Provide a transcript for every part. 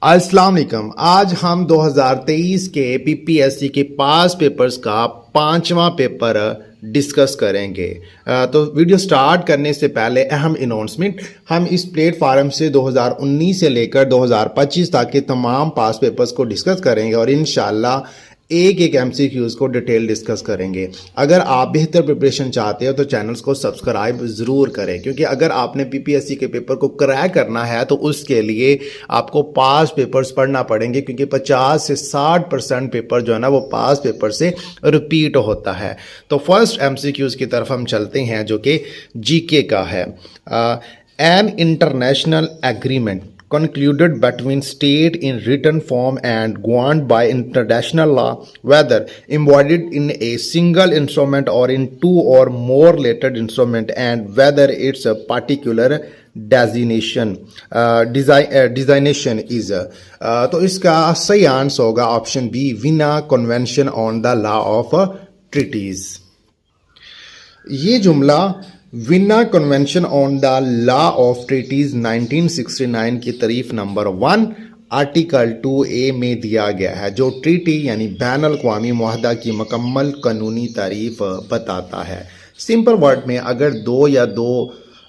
अस्सलाम वालेकुम। आज हम 2023 के पीपीएससी के पास पेपर्स का पांचवा पेपर डिस्कस करेंगे। तो वीडियो स्टार्ट करने से पहले अहम अनाउंसमेंट, हम इस प्लेटफार्म से 2019 से लेकर 2025 तक के तमाम पास पेपर्स को डिस्कस करेंगे और इंशाल्लाह एक एक एमसीक्यूज को डिटेल डिस्कस करेंगे। अगर आप बेहतर प्रिपरेशन चाहते हो तो चैनल्स को सब्सक्राइब ज़रूर करें, क्योंकि अगर आपने पीपीएससी के पेपर को क्रैक करना है तो उसके लिए आपको पास पेपर्स पढ़ना पड़ेंगे, क्योंकि 50 से 60% पेपर जो है ना वो पास पेपर से रिपीट होता है। तो फर्स्ट एमसीक्यूज की तरफ हम चलते हैं जो कि जीके का है। An international agreement concluded between state in written form and governed by international law, whether embodied in a single instrument or in two or more related instruments, and whether its a particular designation is तो इसका सही answer होगा option B, Vienna convention on the law of treaties. ये जुमला Vienna convention on the law of treaties 1969 की तारीफ number 1 article 2A में दिया गया है, जो ट्रीटी यानी बैन अल-अक़वामी मुआहदा की मुकम्मल कानूनी तारीफ बताता है। सिंपल वर्ड में, अगर दो या दो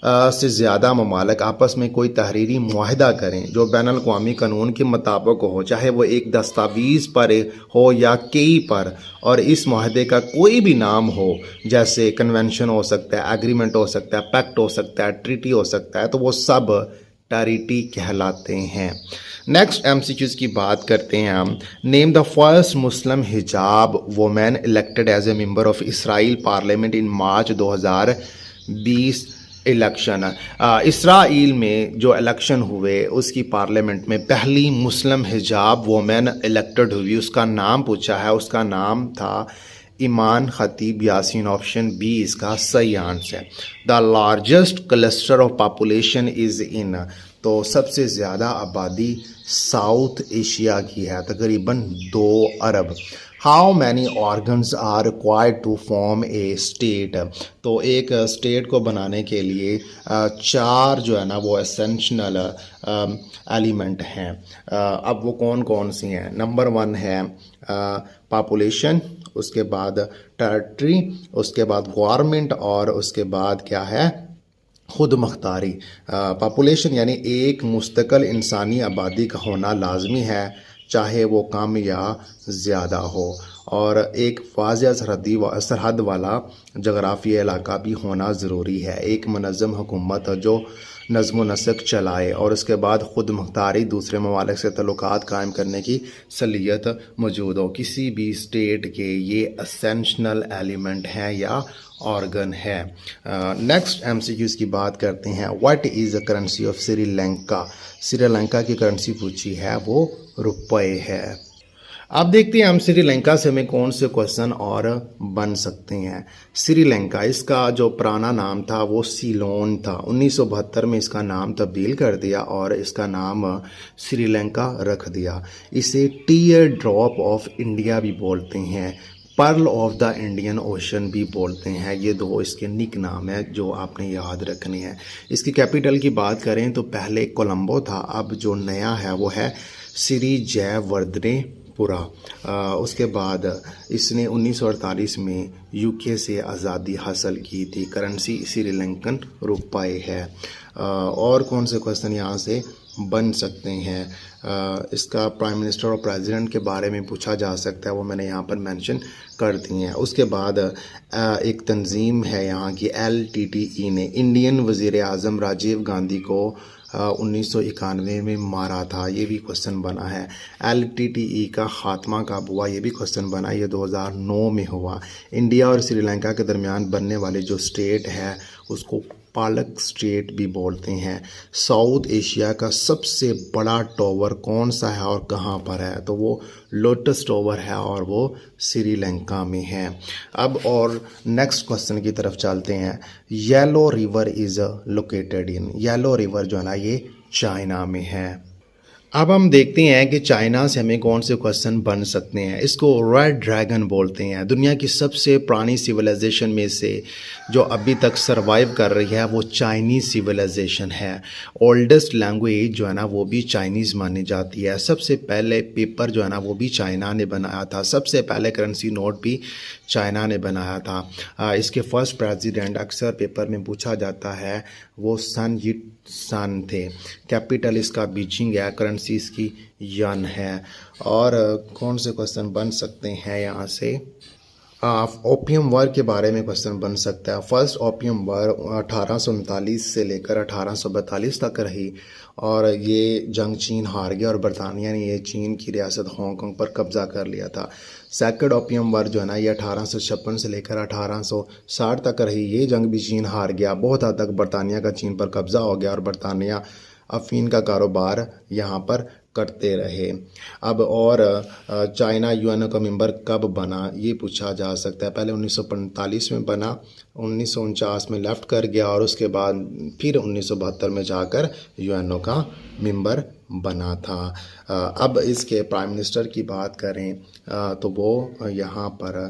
से ज़्यादा ममालिक आपस में कोई तहरीरी मुआहदा करें जो बैन अल-अक़वामी कानून के मुताबिक हो, चाहे वो एक दस्तावेज़ पर हो या कई पर, और इस मुआहदे का कोई भी नाम हो, जैसे कन्वेंशन हो सकता है, एग्रीमेंट हो सकता है, पैक्ट हो सकता है, ट्रीटी हो सकता है, तो वो सब ट्रीटी कहलाते हैं। नेक्स्ट एमसीक्यूज की बात करते हैं हम। Name the first Muslim hijab women elected as a member of Israel parliament in March 2020 election. Israel में जो इलेक्शन हुए उसकी पार्लियामेंट में पहली मुस्लिम हिजाब वुमेन इलेक्टेड हुई, उसका नाम पूछा है, उसका नाम था ईमान खतीब यासीन। ऑप्शन बी इसका सही आंसर है। The largest cluster of population is in, तो सबसे ज़्यादा आबादी साउथ एशिया की है, तकरीबन 2 अरब। How many organs are required to form a state, तो एक स्टेट को बनाने के लिए 4 जो है ना वो एसेंशियल एलिमेंट हैं। अब वो कौन कौन सी हैं? नंबर 1 है पॉपुलेशन, उसके बाद टेरिटरी, उसके बाद गवर्नमेंट, और उसके बाद क्या है? खुद मुख्तारी। पॉपुलेशन यानी एक मुस्तकिल इंसानी आबादी का होना लाजमी है, चाहे वो कम या ज़्यादा हो, और एक वाज़ेह सरहद वाला जगराफिया इलाका भी होना ज़रूरी है। एक मुनज़्ज़म हुकूमत जो नज़्म व नस्क चलाए, और उसके बाद ख़ुद मुख्तारी, दूसरे ममालिक से तल्लुक़ात कायम करने की सलीयत मौजूद हो। किसी भी स्टेट के ये एसेंशियल एलिमेंट हैं या ऑर्गन है। नेक्स्ट एमसीक्यूज़ की बात करते हैं। What is the currency of Sri Lanka? Sri Lanka की करेंसी पूछी है, वो रुपए है। अब देखते हैं हम श्रीलंका से हमें कौन से क्वेश्चन और बन सकते हैं। श्रीलंका, इसका जो पुराना नाम था वो सीलोन था। 1972 में इसका नाम तब्दील कर दिया और इसका नाम श्रीलंका रख दिया। इसे टीयर ड्रॉप ऑफ इंडिया भी बोलते हैं, pearl of the Indian ocean भी बोलते हैं। ये 2 इसके निक नाम है जो आपने याद रखने हैं। इसकी कैपिटल की बात करें तो पहले कोलंबो था, अब जो नया है वो है श्री जयवर्धनेपुरा। उसके बाद इसने 1948 में यूके से आज़ादी हासिल की थी। करेंसी श्रीलंकन रुपए है। और कौन से क्वेश्चन यहाँ से बन सकते हैं? इसका प्राइम मिनिस्टर और प्रेसिडेंट के बारे में पूछा जा सकता है, वो मैंने यहाँ पर मेंशन कर दी हैं। उसके बाद एक तंजीम है यहाँ की LTTE ने इंडियन वज़ीर आज़म राजीव गांधी को 1991 में मारा था, ये भी क्वेश्चन बना है। LTTE का ख़ात्मा कब हुआ? ये भी क्वेश्चन बना, ये 2009 में हुआ। इंडिया और श्रीलंका के दरमियान बनने वाले जो स्टेट है उसको पालक स्टेट भी बोलते हैं। साउथ एशिया का सबसे बड़ा टावर कौन सा है और कहाँ पर है? तो वो लोटस टावर है और वो श्रीलंका में है। अब और नेक्स्ट क्वेश्चन की तरफ चलते हैं। Yellow river is located in, yellow river जो है ना ये चाइना में है। अब हम देखते हैं कि चाइना से हमें कौन से क्वेश्चन बन सकते हैं। इसको रेड ड्रैगन बोलते हैं। दुनिया की सबसे पुरानी सिविलाइजेशन में से जो अभी तक सरवाइव कर रही है वो चाइनीज़ सिविलाइजेशन है। ओल्डेस्ट लैंग्वेज जो है ना वो भी चाइनीज़ मानी जाती है। सबसे पहले पेपर जो है ना वो भी चाइना ने बनाया था। सबसे पहले करेंसी नोट भी चाइना ने बनाया था। इसके फर्स्ट प्रेसिडेंट अक्सर पेपर में पूछा जाता है वो सन यिट सन थे। कैपिटल इसका बीजिंग है। करेंसी इसकी यन है। और कौन से क्वेश्चन बन सकते हैं यहाँ से? ओपियम वॉर के बारे में क्वेश्चन बन सकता है। फर्स्ट ओपियम वॉर 1839 से लेकर 1842 तक रही और ये जंग चीन हार गया और बरतानिया ने ये चीन की रियासत हांगकांग पर कब्ज़ा कर लिया था। सेकंड ओपियम वॉर जो है ना ये 1856 से लेकर 1860 तक रही। ये जंग भी चीन हार गया। बहुत हद तक बरतानिया का चीन पर कब्ज़ा हो गया और बरतानिया अफीम का कारोबार यहाँ पर करते रहे। अब और चाइना यूएनओ का मेंबर कब बना ये पूछा जा सकता है। पहले 1945 में बना, 1949 में लेफ्ट कर गया और उसके बाद फिर 1972 में जाकर यूएनओ का मेंबर बना था। अब इसके प्राइम मिनिस्टर की बात करें तो वो यहाँ पर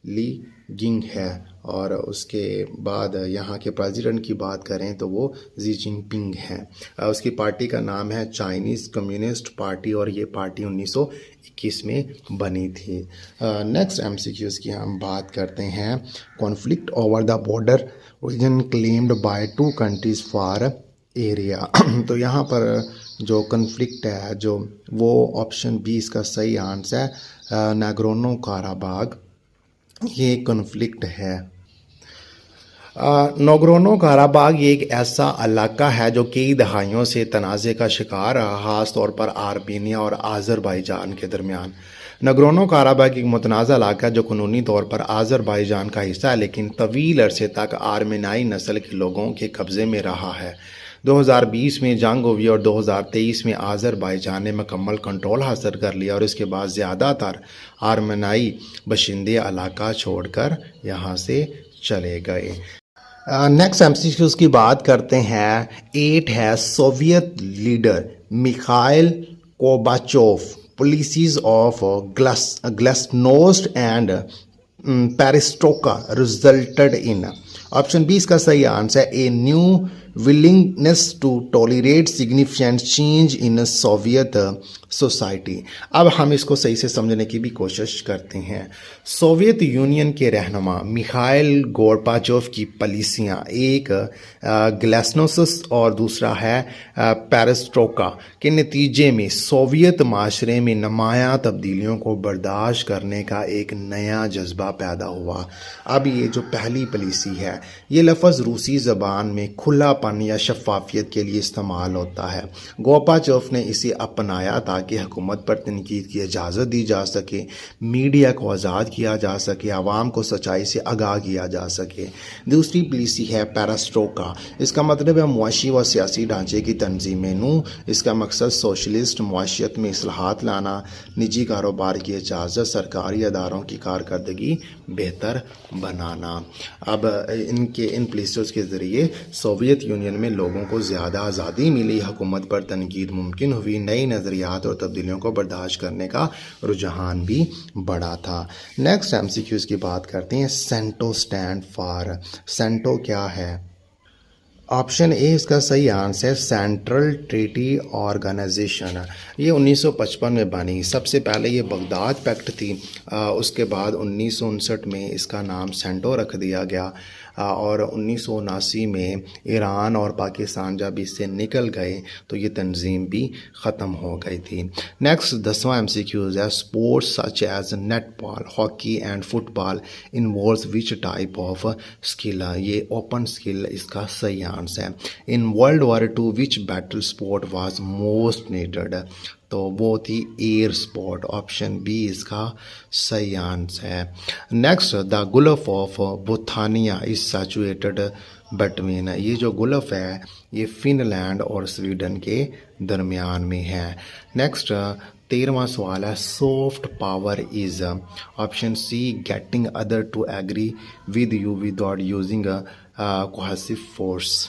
ली गिंग है और उसके बाद यहाँ के प्रेसिडेंट की बात करें तो वो जी जिनपिंग हैं। उसकी पार्टी का नाम है चाइनीज़ कम्युनिस्ट पार्टी और ये पार्टी 1921 में बनी थी। नेक्स्ट एमसीक्यूज़ की हम बात करते हैं। Conflict over the border region claimed by two countries for area. तो यहाँ पर जो कन्फ्लिक्ट है जो वो ऑप्शन बी इसका सही आंसर है। नागोर्नो काराबाग ये कन्फ्लिक्ट है। नागोर्नो काराबाग ये एक ऐसा इलाका है जो कई दहाइयों से तनाज़े का शिकार रहा, ख़ास तौर पर आर्मेनिया और आज़रबाईजान के दरमियान। नागोर्नो काराबाग एक मुतनाज़ा इलाका है जो कानूनी तौर पर आज़रबाईजान का हिस्सा है लेकिन तवील अरसे तक आर्मेनाई नस्ल के लोगों के कब्ज़े में रहा है। 2020 में जंग हुई और 2023 में आज़रबाईजान ने मुकम्मल कंट्रोल हासिल कर लिया और इसके बाद ज़्यादातर आर्मेनाई बशिंदे इलाका छोड़कर यहाँ से चले गए। नेक्स्ट एमसीक्यूज़ की बात करते हैं। 8 है Soviet leader Mikhail Gorbachev policies of glasnost and perestroika resulted in. Option B इसका सही आंसर है। A new willingness to tolerate significant change in Soviet society. अब हम इसको सही से समझने की भी कोशिश करते हैं। सोवियत यूनियन के रहनुमा मिखाइल गोर्बाचोव की पॉलिसियाँ, एक ग्लासनोस्ट और दूसरा है पेरेस्ट्रोका के नतीजे में सोवियत माशरे में नुमायाँ तब्दीलियों को बर्दाश्त करने का एक नया जज्बा पैदा हुआ। अब ये जो पहली पॉलिसी है ये लफ्ज़ रूसी ज़बान में खुलापन या शफाफियत के लिए इस्तेमाल होता है। गोर्बाचोव ने इसे अपनाया ताकि हुकूमत पर तनकीद की इजाज़त दी जा सके, मीडिया को आज़ाद किया जा सके, आवाम को सच्चाई से आगाह किया जा सके। दूसरी पॉलिसी है पेरेस्ट्रोका। इसका मतलब है मुआशी व सियासी ढांचे की तंजीमें नू। इसका मकसद सोशलिस्ट मुआशियत में इस्लाहात लाना, निजी कारोबार की इजाज़त, सरकारी अदारों की कारकर्दगी बेहतर बनाना। अब इन पॉलिसियों के ज़रिए सोवियत यूनियन में लोगों को ज़्यादा आज़ादी मिली, हुकूमत पर तनकीद मुमकिन हुई, नई नज़रियात और तब्दीलियों को बर्दाश्त करने का रुझान भी बढ़ा था। नेक्स्ट एमसीक्यूज़ की बात करते हैं। CentOS stand for. सेंटो क्या है? ऑप्शन ए इसका सही आंसर है सेंट्रल ट्रीटी ऑर्गेनाइजेशन। ये 1955 में बनी। सबसे पहले ये बगदाद पैक्ट थी, उसके बाद 1959 में इसका नाम सेंटो रख दिया गया और 1979 में ईरान और पाकिस्तान जब इससे निकल गए तो ये तंजीम भी ख़त्म हो गई थी। नेक्स्ट 10वां एमसीक्यूज़ है। Sports such as netball, hockey and football involves which type of skill. ये ओपन स्किल इसका सही आंसर है। In world war II which battle sport was most needed, तो वो थी एयर स्पोर्ट। ऑप्शन बी इसका सही आंसर है। Next the Gulf of Bothnia is situated between. ये जो गुल्फ है ये फिनलैंड और स्वीडन के दरमियान में है। नेक्स्ट 13वां सवाल है। Soft power is. Option C getting other to agree with you without using cohesive force.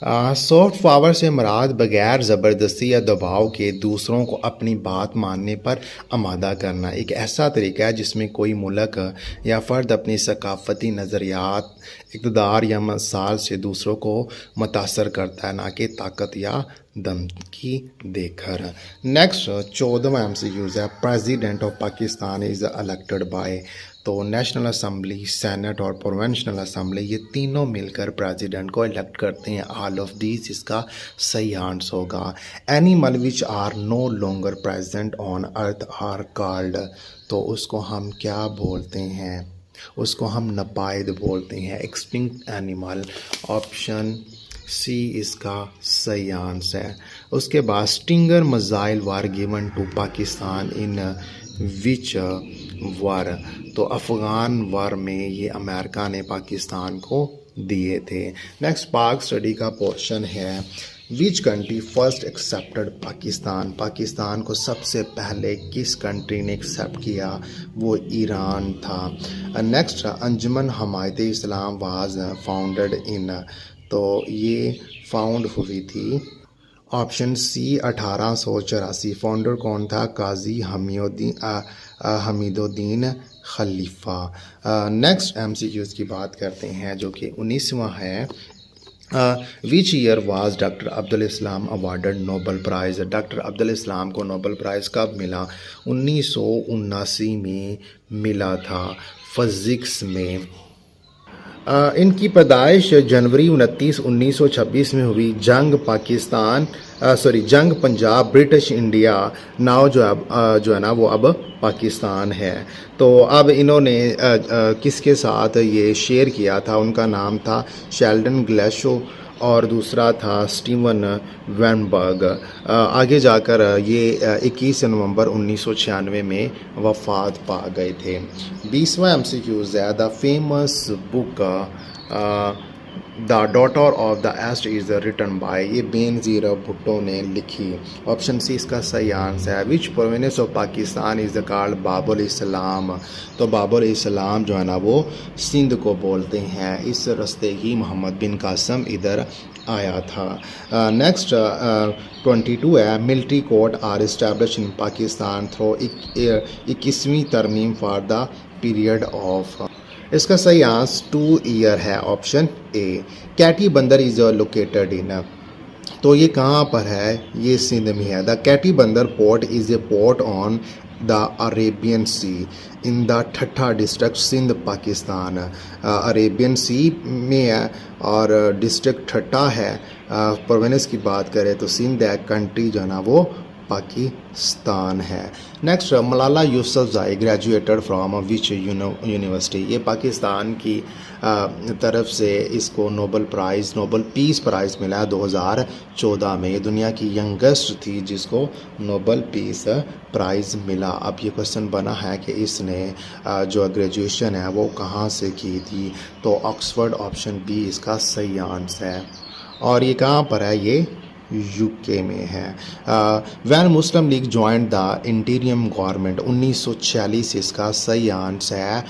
Soft power से मुराद बगैर ज़बरदस्ती या दबाव के दूसरों को अपनी बात मानने पर आमादा करना एक ऐसा तरीका है जिसमें कोई मुल्क या फ़र्द अपनी सकाफ़ती नज़रियात इक़्तिदार या मसाल से दूसरों को मुतासर करता है, ना कि ताकत या धमकी देकर। नेक्स्ट 14वां MCQ है, president of Pakistan is elected by. तो नेशनल असम्बली, सेनेट और प्रोविंशनल असम्बली ये तीनों मिलकर प्रेसिडेंट को इलेक्ट करते हैं। ऑल ऑफ दीज इसका सही आंसर होगा। Animal which are no longer present on earth are called. तो उसको हम क्या बोलते हैं? उसको हम नबाइद बोलते हैं, एक्सटिंक्ट एनिमल। ऑप्शन सी इसका सही आंसर है। उसके बाद Stinger missile war given to Pakistan in which war. तो अफ़गान वार में ये अमेरिका ने पाकिस्तान को दिए थे। नेक्स्ट पाक स्टडी का पोर्शन है, which country first accepted Pakistan. Pakistan को सबसे पहले किस कंट्री ने एक्सेप्ट किया? वो ईरान था। Next Anjuman Himayat Islam was founded in. तो ये फाउंड हुई थी। Option C 1884। फाउंडर कौन था? काजी हमीदुद्दीन खलीफा। नेक्स्ट MCQs की बात करते हैं जो कि 19वां है। Which year was doctor Abdul Islam awarded Nobel prize. Doctor Abdul Islam को नोबल प्राइज़ कब मिला? 1979 में मिला था, फिज़िक्स में। इनकी पैदाइश जनवरी 29, 1926 में हुई। जंग पंजाब ब्रिटिश इंडिया नाव जो है ना वो अब पाकिस्तान है। तो अब इन्होंने किसके साथ ये शेयर किया था? उनका नाम था शेल्डन ग्लेशो और दूसरा था स्टीवन वैनबर्ग। आगे जाकर ये 21 नवंबर 1996 में वफ़ात पा गए थे। 20वां MCQ है, the famous book the daughter of the east is written by. ये बेनज़ीर भुट्टो ने लिखी। ऑप्शन सी इसका सही आंसर है। Which province of Pakistan is called Babul Islam. तो बाबुल इस्लाम जो है ना वो सिंध को बोलते हैं। इस रास्ते ही मोहम्मद बिन कासम इधर आया था। नेक्स्ट 22 है, military court are establish in Pakistan through 21वीं तरमीम फॉर द पीरियड ऑफ। इसका सही आंसर 2 ईयर है। Option A. Keti Bandar is located in. तो ये कहाँ पर है? ये सिंध में है। The Keti Bandar port is a port on the Arabian sea in the Thatta district Sindh Pakistan. Arabian sea में है और डिस्ट्रिक्ट ठट्ठा है। प्रोविंस की बात करें तो सिंध है, कंट्री जो है ना वो पाकिस्तान है। Next Malala Yousafzai graduated from which university. ये पाकिस्तान की तरफ से इसको नोबल पीस प्राइज़ मिला है 2014 में। ये दुनिया की यंगेस्ट थी जिसको नोबल पीस प्राइज़ मिला। अब ये क्वेश्चन बना है कि इसने जो ग्रेजुएशन है वो कहाँ से की थी? तो ऑक्सफोर्ड। ऑप्शन बी इसका सही आंसर है। और ये कहाँ पर है? ये यूके में है। When Muslim League joined the interim government 1946 इसका सही आंसर है।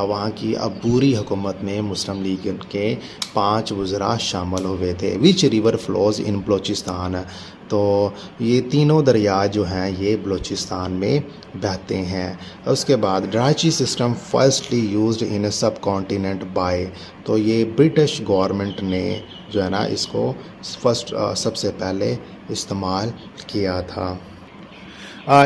वहाँ की अबूरी हुकूमत में मुस्लिम लीग के 5 वज़रा शामिल हुए थे। Which river flows in Balochistan. तो ये तीनों दरिया जो हैं ये बलूचिस्तान में बहते हैं। उसके बाद ड्राची सिस्टम फर्स्टली यूज्ड इन सब कॉन्टिनेंट बाय। तो ये ब्रिटिश गवर्नमेंट ने जो है ना इसको सबसे पहले इस्तेमाल किया था।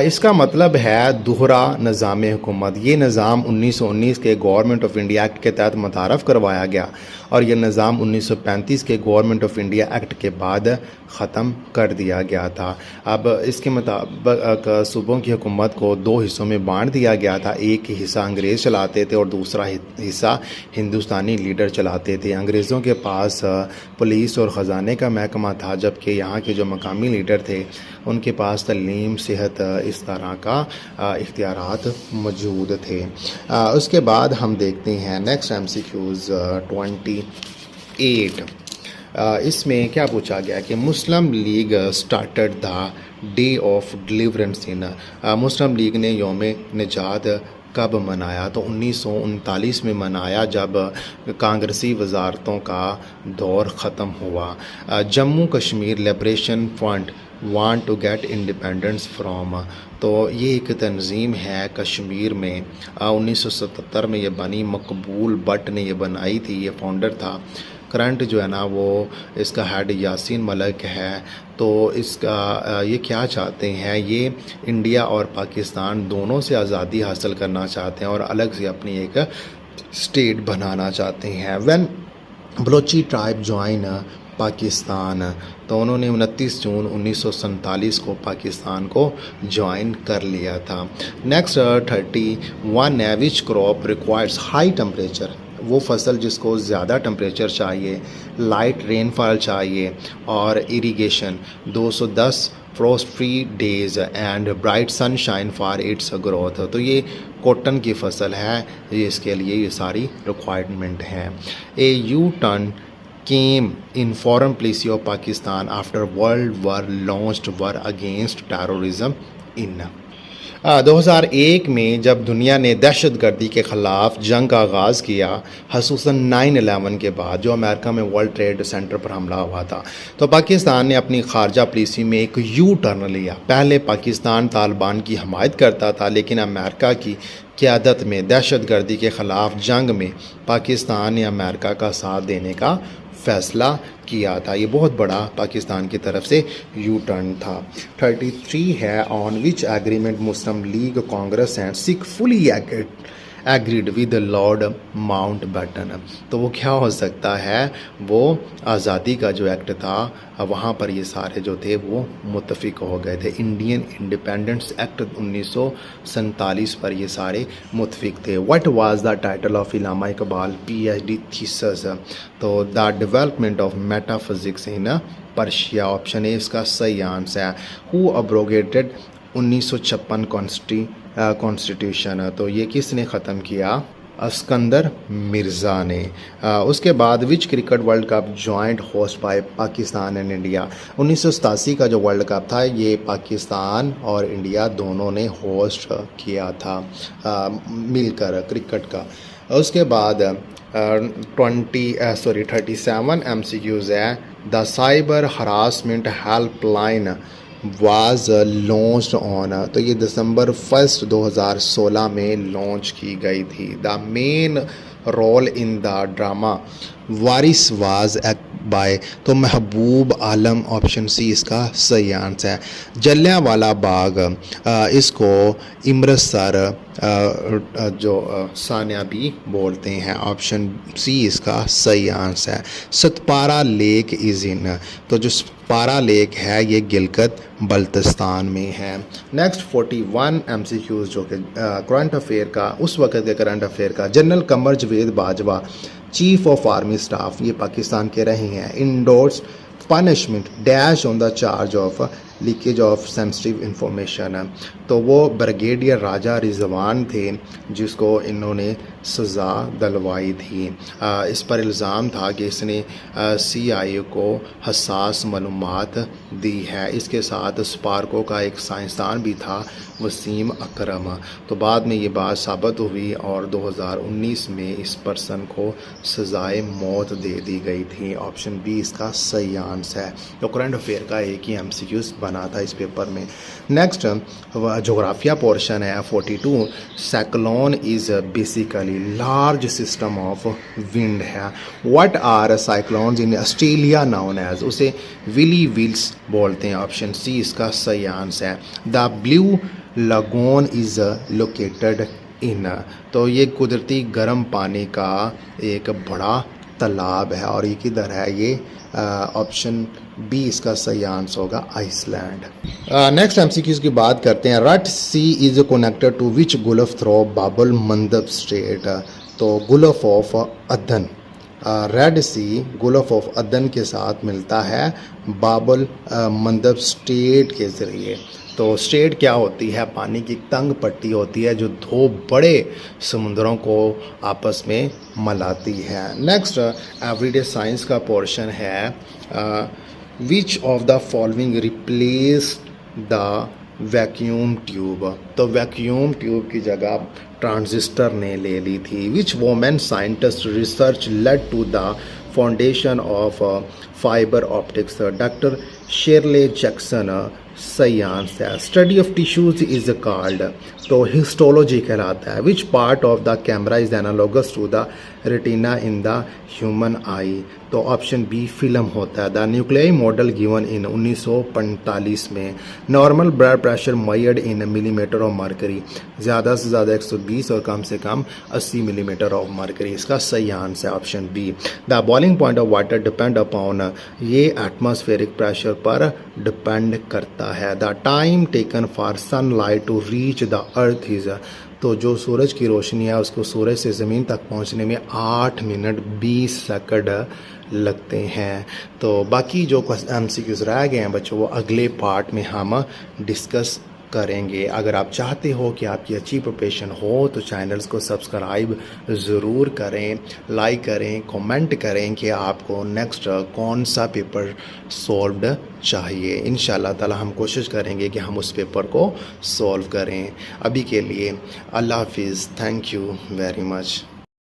इसका मतलब है दोहरा निज़ाम हुकूमत। ये निज़ाम 1919 के गवर्नमेंट ऑफ इंडिया एक्ट के तहत मुतारफ़ करवाया गया और यह निज़ाम 1935 के गवर्नमेंट ऑफ इंडिया एक्ट के बाद ख़त्म कर दिया गया था। अब इसके मुताबिक सूबों की हुकूमत को 2 हिस्सों में बांट दिया गया था। एक हिस्सा अंग्रेज़ चलाते थे और दूसरा हिस्सा हिंदुस्तानी लीडर चलाते थे। अंग्रेज़ों के पास पुलिस और ख़जाने का महकमा था, जबकि यहाँ के जो मकामी लीडर थे उनके पास तलीम, सेहत, इस तरह का इख्तियारात मौजूद थे। उसके बाद हम देखते हैं नेक्स्ट MCQs 28। इसमें क्या पूछा गया कि Muslim League started the day of deliverance in. Muslim League ने यौम निजात कब मनाया? तो 1939 में मनाया, जब कांग्रेसी वजारतों का दौर ख़त्म हुआ। Jammu Kashmir liberation front want to get independence from, तो ये एक तंजीम है कश्मीर में। 1977 में ये बनी, मकबूल भट्ट ने ये बनाई थी, ये फाउंडर था। करंट जो है ना वो इसका हेड यासीन मलिक है। तो इसका ये क्या चाहते हैं, ये इंडिया और पाकिस्तान दोनों से आज़ादी हासिल करना चाहते हैं और अलग से अपनी एक स्टेट बनाना चाहते हैं। When Balochi tribe join Pakistan, तो उन्होंने 29 जून 1947 को पाकिस्तान को ज्वाइन कर लिया था। नेक्स्ट 31 है, which crop requires high temperature, वो फसल जिसको ज़्यादा टेम्परेचर चाहिए, लाइट रेनफॉल चाहिए और irrigation, 210 frost free days and bright sunshine for its growth. तो ये कॉटन की फसल है, ये इसके लिए ये सारी रिक्वायरमेंट हैं। A U turn came in foreign policy of Pakistan after World War launched war against terrorism in 2001 में जब दुनिया ने दहशतगर्दी के ख़िलाफ़ जंग का आगाज़ किया, ख़ुसूसन 9/11 के बाद जो अमेरिका में वर्ल्ड ट्रेड सेंटर पर हमला हुआ था, तो पाकिस्तान ने अपनी खारजा पॉलिसी में एक यू टर्न लिया। पहले पाकिस्तान तालिबान की हमायत करता था, लेकिन अमेरिका की क़यादत में दहशतगर्दी के ख़िलाफ़ जंग में पाकिस्तान ने अमेरिका का साथ देने का फ़ैसला किया था। ये बहुत बड़ा पाकिस्तान की तरफ से यू टर्न था। 33 है, on which agreement Muslim League Congress and Sikh fully agreed with lord Mountbatten. तो वो क्या हो सकता है, वो आज़ादी का जो एक्ट था वहाँ पर ये सारे जो थे वो मुत्तफ़िक हो गए थे। इंडियन इंडिपेंडेंस एक्ट 1947 पर ये सारे मुत्तफ़िक थे। What was the title of Allama Iqbal PhD थीसिस? तो the development of metaphysics in Persia, option A इसका सही आंसर है। हु अब्रोगेटेड 1956 कॉन्स्टिट्यूशन, तो ये किसने ख़त्म किया? अस्कंदर मिर्ज़ा ने। उसके बाद which cricket world cup joint host by Pakistan and India, 1987 का जो वर्ल्ड कप था ये पाकिस्तान और इंडिया दोनों ने होस्ट किया था मिलकर क्रिकेट का। उसके बाद 37 MCQs है। The cyber harassment helpline was launched on, तो ये दिसंबर 1 2016 में लॉन्च की गई थी। The main role in the drama Waris was act by, तो महबूब आलम, ऑप्शन सी इसका सही आंसर है। जलियांवाला बाग, इसको इमृतसर जो सानिया भी बोलते हैं, ऑप्शन सी इसका सही आंसर है। सतपारा लेक इज़ इन, तो जो सतपारा लेक है ये गिलगित बल्तिस्तान में है। नेक्स्ट 41 MCQs जो कि करंट अफेयर का, उस वक्त के करंट अफेयर का। General Qamar Javed Bajwa chief of army staff, ये पाकिस्तान के रहे हैं। Endorse punishment dash on the charge of leakage of sensitive information, तो वो ब्रिगेडियर राजा रिजवान थे जिसको इन्होंने सज़ा दिलवाई थी। इस पर इल्ज़ाम था कि इसने CIA को हसास मालूमात दी है। इसके साथ स्पार्को का एक साइंसदान भी था, वसीम अकरम। तो बाद में ये बात साबित हुई और 2019 में इस पर्सन को सज़ाए मौत दे दी गई थी। ऑप्शन बी इसका सही आंसर है। तो करंट अफेयर का एक ही MCQs बना था इस पेपर में। नेक्स्ट जोग्राफिया पोर्शन है 42। Cyclone is basically large system of wind है। What are cyclones in Australia known as, उसे विली विल्स बोलते हैं। ऑप्शन सी इसका सही आंसर है। The blue lagoon is located in, तो ये कुदरती गर्म पानी का एक बड़ा तालाब है और ये किधर है, ये ऑप्शन बी इसका सही आंसर होगा, आइसलैंड। नेक्स्ट MCQs की बात करते हैं। Red Sea is connected to which gulf through Bab el Mandeb state, तो Gulf of Aden, Red Sea Gulf of Aden के साथ मिलता है बाबुल मंदब स्टेट के ज़रिए। तो स्टेट क्या होती है, पानी की तंग पट्टी होती है जो दो बड़े समुद्रों को आपस में मिलाती है। नेक्स्ट एवरीडे साइंस का पोर्शन है। Which of the following replace the vacuum tube. तो वैक्यूम ट्यूब की जगह ट्रांजिस्टर ने ले ली थी। Which women scientist research led to the foundation of fibre optics. Doctor Shirley Jackson सही आंसर है। Study of tissues is called, तो हिस्टोलॉजी कहलाता है। Which part of the camera is analogous to the retina in the human eye. तो option B film होता है। The nuclei model given in 1945 में। Normal blood pressure measured in millimetre of mercury, ज़्यादा से ज़्यादा 120 और कम से कम 80 मिलीमीटर ऑफ मर्करी। इसका सही आंसर है option B. The boiling point of water depend upon, ये एटमॉस्फेरिक प्रेशर पर डिपेंड करता है। The time taken for sunlight to reach the earth is, तो जो सूरज की रोशनी है उसको सूरज से ज़मीन तक पहुंचने में 8 मिनट 20 सेकंड लगते हैं। तो बाकी जो MCQs रह गए हैं बच्चों वो अगले पार्ट में हम डिस्कस करेंगे। अगर आप चाहते हो कि आपकी अच्छी प्रिपरेशन हो तो चैनल्स को सब्सक्राइब ज़रूर करें, लाइक करें, कमेंट करें कि आपको नेक्स्ट कौन सा पेपर सॉल्व्ड चाहिए। इंशाल्लाह ताला हम कोशिश करेंगे कि हम उस पेपर को सॉल्व करें। अभी के लिए अल्लाह हाफिज़, थैंक यू वेरी मच।